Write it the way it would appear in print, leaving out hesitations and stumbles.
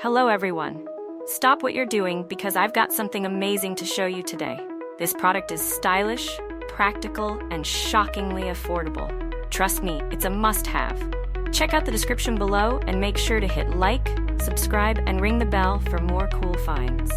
Hello everyone. Stop what you're doing because I've got something amazing to show you today. This product is stylish, practical, and shockingly affordable. Trust me, it's a must-have. Check out the description below and make sure to hit like, subscribe, and ring the bell for more cool finds.